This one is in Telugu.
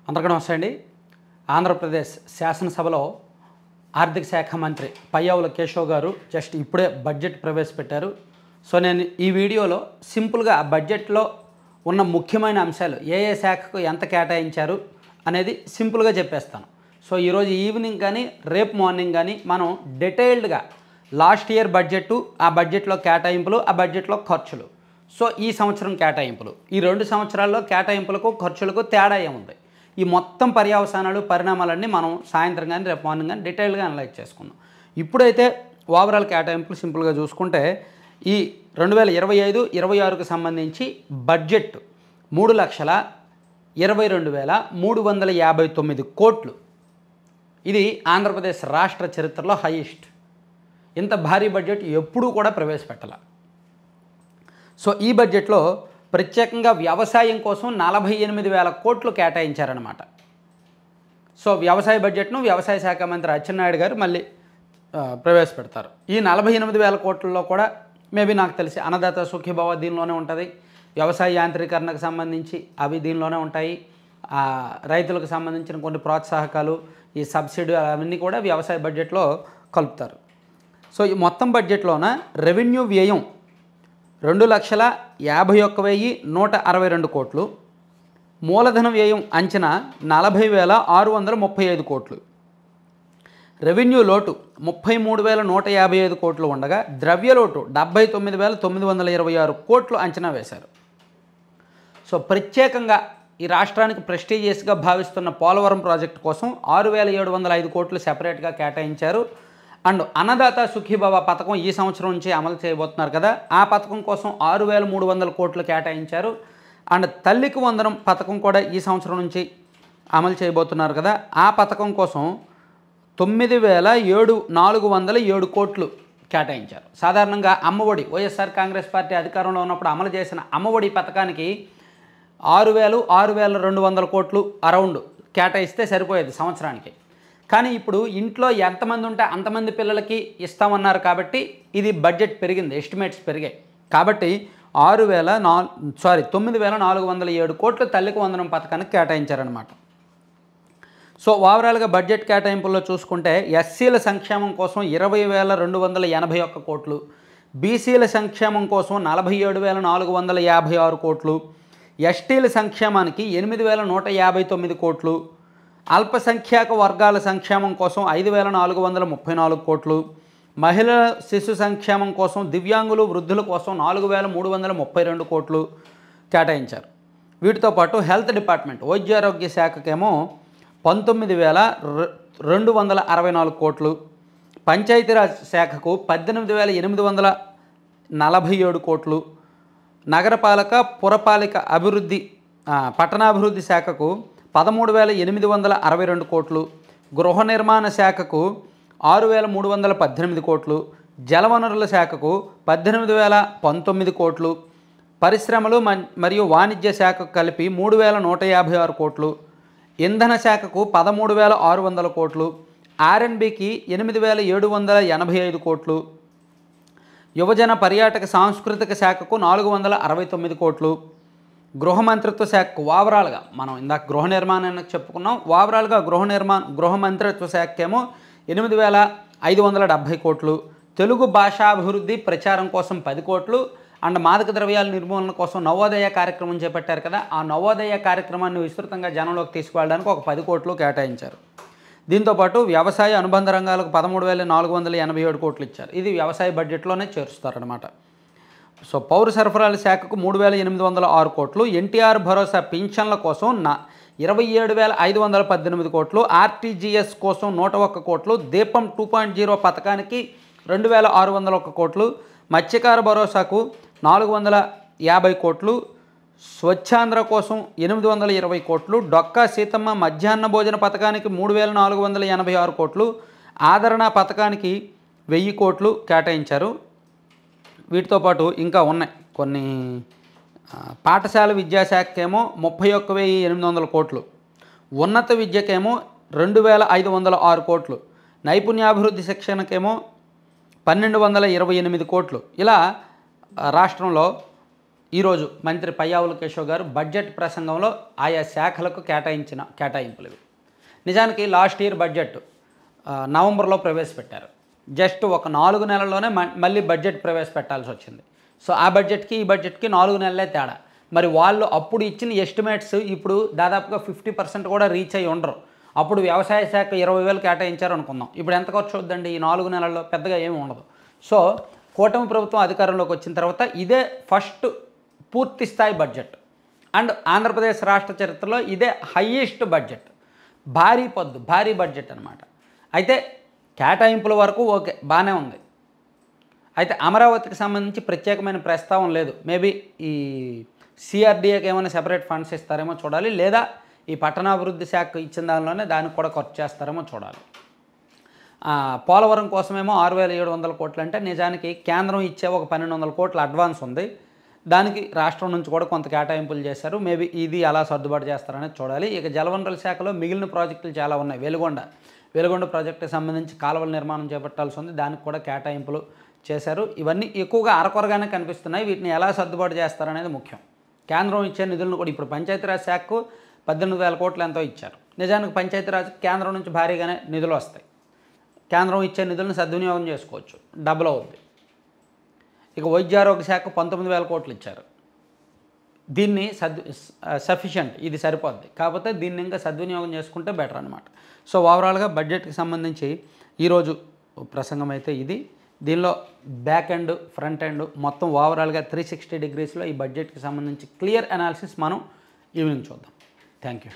అందరికీ నమస్తే అండి. ఆంధ్రప్రదేశ్ శాసనసభలో ఆర్థిక శాఖ మంత్రి పయ్యావుల కేశవ్ గారు జస్ట్ ఇప్పుడే బడ్జెట్ ప్రవేశపెట్టారు. సో నేను ఈ వీడియోలో సింపుల్గా ఆ బడ్జెట్లో ఉన్న ముఖ్యమైన అంశాలు ఏ శాఖకు ఎంత కేటాయించారు అనేది సింపుల్గా చెప్పేస్తాను. సో ఈరోజు ఈవినింగ్ కానీ రేపు మార్నింగ్ కానీ మనం డీటెయిల్డ్గా లాస్ట్ ఇయర్ బడ్జెట్, ఆ బడ్జెట్లో కేటాయింపులు, ఆ బడ్జెట్లో ఖర్చులు, సో ఈ సంవత్సరం కేటాయింపులు, ఈ 2 సంవత్సరాల్లో కేటాయింపులకు ఖర్చులకు తేడా ఏముంది, ఈ మొత్తం పర్యవసానాలు పరిణామాలన్నీ మనం సాయంత్రం కానీ రేపు మార్నింగ్ కానీ డీటెయిల్గా అనలైజ్ చేసుకుందాం. ఇప్పుడైతే ఓవరాల్ కేటాయింపులు సింపుల్గా చూసుకుంటే ఈ 2025-26కు సంబంధించి బడ్జెట్ 3,22,359 కోట్లు. ఇది ఆంధ్రప్రదేశ్ రాష్ట్ర చరిత్రలో హైయెస్ట్. ఇంత భారీ బడ్జెట్ ఎప్పుడూ కూడా ప్రవేశపెట్టాల. సో ఈ బడ్జెట్లో ప్రత్యేకంగా వ్యవసాయం కోసం 48,000 కోట్లు కేటాయించారనమాట. సో వ్యవసాయ బడ్జెట్ను వ్యవసాయ శాఖ మంత్రి అచ్చెన్నాయుడు గారు మళ్ళీ ప్రవేశపెడతారు. ఈ 48,000 కోట్లలో కూడా మేబీ నాకు తెలిసి అన్నదాత సుఖీభవ దీనిలోనే ఉంటుంది, వ్యవసాయ యాంత్రీకరణకు సంబంధించి అవి దీనిలోనే ఉంటాయి, రైతులకు సంబంధించిన కొన్ని ప్రోత్సాహకాలు, ఈ సబ్సిడీ అవన్నీ కూడా వ్యవసాయ బడ్జెట్లో కలుపుతారు. సో ఈ మొత్తం బడ్జెట్లోన రెవెన్యూ వ్యయం 2,51,162 కోట్లు, మూలధన వ్యయం అంచనా 40,635 కోట్లు, రెవెన్యూ లోటు 33,155 కోట్లు ఉండగా ద్రవ్య లోటు 79,926 కోట్లు అంచనా వేశారు. సో ప్రత్యేకంగా ఈ రాష్ట్రానికి ప్రెస్టీజియస్గా భావిస్తున్న పోలవరం ప్రాజెక్టు కోసం 6,705 కోట్లు సెపరేట్గా కేటాయించారు. అండ్ అన్నదాత సుఖీభవ పథకం ఈ సంవత్సరం నుంచి అమలు చేయబోతున్నారు కదా, ఆ పథకం కోసం 6,300 కోట్లు కేటాయించారు. అండ్ తల్లికి వందనం పథకం కూడా ఈ సంవత్సరం నుంచి అమలు చేయబోతున్నారు కదా, ఆ పథకం కోసం 9,407 కోట్లు కేటాయించారు. సాధారణంగా అమ్మఒడి, వైఎస్ఆర్ కాంగ్రెస్ పార్టీ అధికారంలో ఉన్నప్పుడు అమలు చేసిన అమ్మఒడి పథకానికి 6,200 కోట్లు అరౌండ్ కేటాయిస్తే సరిపోయేది సంవత్సరానికి. కానీ ఇప్పుడు ఇంట్లో ఎంతమంది ఉంటే అంతమంది పిల్లలకి ఇస్తామన్నారు కాబట్టి ఇది బడ్జెట్ పెరిగింది, ఎస్టిమేట్స్ పెరిగాయి కాబట్టి 9,407 కోట్లు తల్లికి వందనం పథకానికి కేటాయించారనమాట. సో ఓవరాల్గా బడ్జెట్ కేటాయింపుల్లో చూసుకుంటే ఎస్సీల సంక్షేమం కోసం 20,281 కోట్లు, బీసీల సంక్షేమం కోసం 47,456 కోట్లు, ఎస్టీల సంక్షేమానికి 8,159 కోట్లు, అల్పసంఖ్యాక వర్గాల సంక్షేమం కోసం 5,434 కోట్లు, మహిళల శిశు సంక్షేమం కోసం, దివ్యాంగులు వృద్ధుల కోసం 4,332 కోట్లు కేటాయించారు. వీటితో పాటు హెల్త్ డిపార్ట్మెంట్ వైద్యారోగ్య శాఖకేమో 19,264 కోట్లు, పంచాయతీరాజ్ శాఖకు 18,847 కోట్లు, నగరపాలక పురపాలిక అభివృద్ధి పట్టణాభివృద్ధి శాఖకు 13,862 కోట్లు, గృహ నిర్మాణ శాఖకు 6,318 కోట్లు, జలవనరుల శాఖకు 18,019 కోట్లు, పరిశ్రమలు మరియు వాణిజ్య శాఖకు కలిపి 3,156 కోట్లు, ఇంధన శాఖకు 13,600 కోట్లు, R&Bకి 8,785 కోట్లు, యువజన పర్యాటక సాంస్కృతిక శాఖకు 469 కోట్లు, గృహ మంత్రిత్వ శాఖకు ఓవరాల్గా మనం ఇందాక గృహ నిర్మాణానికి చెప్పుకున్నాం, ఓవరాల్గా గృహ మంత్రిత్వ శాఖకేమో 8,570 కోట్లు, తెలుగు భాషాభివృద్ధి ప్రచారం కోసం 10 కోట్లు, అండ్ మాదక ద్రవ్యాల నిర్మూలన కోసం నవోదయ కార్యక్రమం చేపట్టారు కదా, ఆ నవోదయ కార్యక్రమాన్ని విస్తృతంగా జనంలోకి తీసుకువెళ్ళడానికి ఒక 10 కోట్లు కేటాయించారు. దీంతోపాటు వ్యవసాయ అనుబంధ రంగాలకు 13,487 కోట్లు ఇచ్చారు. ఇది వ్యవసాయ బడ్జెట్లోనే చేరుస్తారనమాట. సో పౌర సరఫరాల శాఖకు 3,806 కోట్లు, ఎన్టీఆర్ భరోసా పింఛన్ల కోసం 27,518 కోట్లు, ఆర్టీజీఎస్ కోసం 101 కోట్లు, దీపం 2.0 పథకానికి 2,601 కోట్లు, మత్స్యకార భరోసాకు 450 కోట్లు, స్వచ్ఛాంధ్ర కోసం 820 కోట్లు, డొక్కా సీతమ్మ మధ్యాహ్న భోజన పథకానికి 3,486 కోట్లు, ఆదరణ పథకానికి 1000 కోట్లు కేటాయించారు. వీటితో పాటు ఇంకా ఉన్నాయి కొన్ని. పాఠశాల విద్యాశాఖకేమో 31,800 కోట్లు, ఉన్నత విద్యకేమో 2,506 కోట్లు, నైపుణ్యాభివృద్ధి శిక్షణకేమో 1,228 కోట్లు. ఇలా రాష్ట్రంలో ఈరోజు మంత్రి పయ్యావుల కేశవ్ గారు బడ్జెట్ ప్రసంగంలో ఆయా శాఖలకు కేటాయించిన కేటాయింపులు ఇవి. నిజానికి లాస్ట్ ఇయర్ బడ్జెట్ నవంబర్లో ప్రవేశపెట్టారు. జస్ట్ ఒక 4 నెలల్లోనే మళ్ళీ బడ్జెట్ ప్రవేశపెట్టాల్సి వచ్చింది. సో ఆ బడ్జెట్కి ఈ బడ్జెట్కి 4 నెలలే తేడా. మరి వాళ్ళు అప్పుడు ఇచ్చిన ఎస్టిమేట్స్ ఇప్పుడు దాదాపుగా 50% కూడా రీచ్ అయ్యి ఉండరు. అప్పుడు వ్యవసాయ శాఖ 20,000 కేటాయించారు అనుకుందాం. ఇప్పుడు ఎంత ఖర్చు అవుతుందండి ఈ 4 నెలల్లో? పెద్దగా ఏమీ ఉండదు. సో కూటమి ప్రభుత్వం అధికారంలోకి వచ్చిన తర్వాత ఇదే ఫస్ట్ పూర్తి స్థాయి బడ్జెట్ అండ్ ఆంధ్రప్రదేశ్ రాష్ట్ర చరిత్రలో ఇదే హయ్యెస్ట్ బడ్జెట్. భారీ బడ్జెట్ అనమాట. అయితే కేటాయింపుల వరకు ఓకే, బాగానే ఉంది. అయితే అమరావతికి సంబంధించి ప్రత్యేకమైన ప్రస్తావన లేదు. మేబీ ఈ సిఆర్డీఏకి ఏమైనా సెపరేట్ ఫండ్స్ ఇస్తారేమో చూడాలి, లేదా ఈ పట్టణాభివృద్ధి శాఖ ఇచ్చిన దానికి కూడా ఖర్చు చేస్తారేమో చూడాలి. పోలవరం కోసమేమో 6,700 కోట్లు అంటే నిజానికి కేంద్రం ఇచ్చే ఒక 1,200 కోట్ల అడ్వాన్స్ ఉంది. దానికి రాష్ట్రం నుంచి కూడా కొంత కేటాయింపులు చేశారు. మేబీ ఇది అలా సర్దుబాటు చేస్తారనేది చూడాలి. ఇక జలవనరుల శాఖలో మిగిలిన ప్రాజెక్టులు చాలా ఉన్నాయి. వెలుగొండ ప్రాజెక్టుకి సంబంధించి కాలువల నిర్మాణం చేపట్టాల్సి ఉంది. దానికి కూడా కేటాయింపులు చేశారు. ఇవన్నీ ఎక్కువగా అరకొరగానే కనిపిస్తున్నాయి. వీటిని ఎలా సర్దుబాటు చేస్తారనేది ముఖ్యం. కేంద్రం ఇచ్చే నిధులను కూడా ఇప్పుడు పంచాయతీరాజ్ శాఖకు 18,000 కోట్లు ఎంతో ఇచ్చారు. నిజానికి పంచాయతీరాజ్ కేంద్రం నుంచి భారీగానే నిధులు వస్తాయి. కేంద్రం ఇచ్చే నిధులను సద్వినియోగం చేసుకోవచ్చు, డబుల్ అవుద్ది. ఇక వైద్యారోగ్య శాఖ 19,000 కోట్లు ఇచ్చారు. దీన్ని సఫిషియంట్, ఇది సరిపోద్ది. కాకపోతే దీన్ని ఇంకా సద్వినియోగం చేసుకుంటే బెటర్ అనమాట. సో ఓవరాల్గా బడ్జెట్కి సంబంధించి ఈరోజు ప్రసంగం అయితే ఇది. దీనిలో బ్యాక్ ఎండ్ ఫ్రంట్ ఎండ్ మొత్తం ఓవరాల్గా 360 డిగ్రీస్లో ఈ బడ్జెట్కి సంబంధించి క్లియర్ అనాలిసిస్ మనం ఈవినింగ్ చూద్దాం. Thank you.